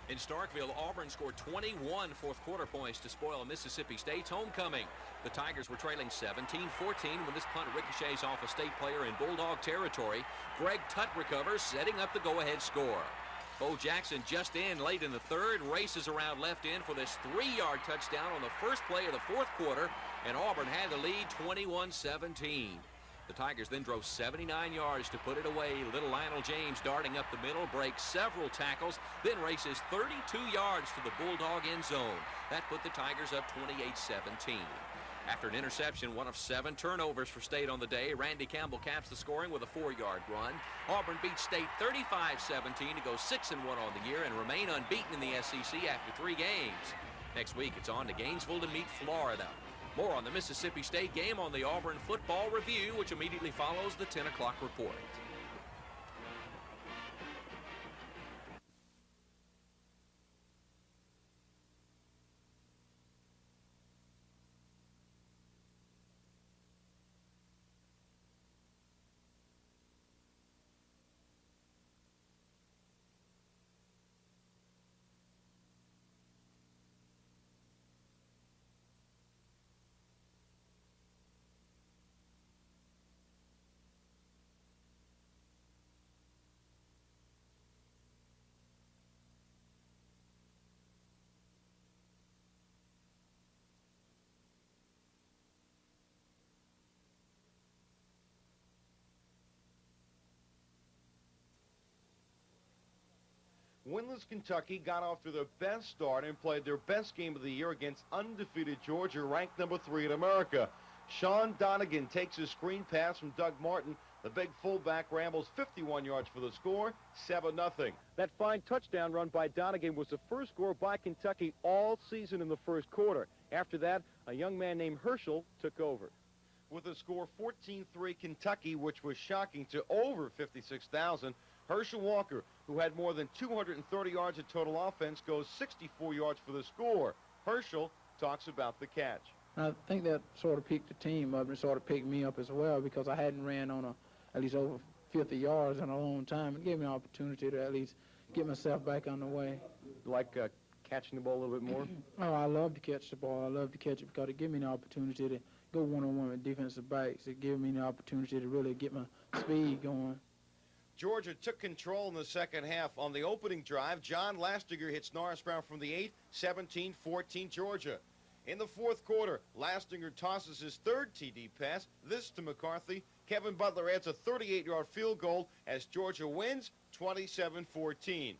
In Starkville, Auburn scored 21 fourth-quarter points to spoil Mississippi State's homecoming. The Tigers were trailing 17-14 when this punt ricochets off a state player in Bulldog territory. Greg Tutt recovers, setting up the go-ahead score. Bo Jackson just in late in the third, races around left end for this 3-yard touchdown on the first play of the fourth quarter, and Auburn had the lead 21-17. The Tigers then drove 79 yards to put it away. Little Lionel James darting up the middle, breaks several tackles, then races 32 yards to the Bulldog end zone. That put the Tigers up 28-17. After an interception, one of 7 turnovers for State on the day, Randy Campbell caps the scoring with a 4-yard run. Auburn beats State 35-17 to go 6-1 on the year and remain unbeaten in the SEC after 3 games. Next week, it's on to Gainesville to meet Florida. More on the Mississippi State game on the Auburn Football Review, which immediately follows the 10 o'clock report. Winless Kentucky got off to their best start and played their best game of the year against undefeated Georgia, ranked number 3 in America. Sean Donegan takes a screen pass from Doug Martin. The big fullback rambles 51 yards for the score, 7-0. That fine touchdown run by Donegan was the first score by Kentucky all season in the first quarter. After that, a young man named Herschel took over. With a score 14-3 Kentucky, which was shocking to over 56,000, Herschel Walker, who had more than 230 yards of total offense, goes 64 yards for the score. Herschel talks about the catch. I think that sort of picked the team up and sort of picked me up as well, because I hadn't ran on at least over 50 yards in a long time. It gave me an opportunity to at least get myself back on the way. Like catching the ball a little bit more? Oh, I love to catch the ball. I love to catch it because it gives me an opportunity to go one-on-one with defensive backs. It gives me an opportunity to really get my speed going. Georgia took control in the second half. On the opening drive, John Lastiger hits Norris Brown from the 8, 17-14 Georgia. In the fourth quarter, Lastinger tosses his third TD pass, this to McCarthy. Kevin Butler adds a 38-yard field goal as Georgia wins 27-14.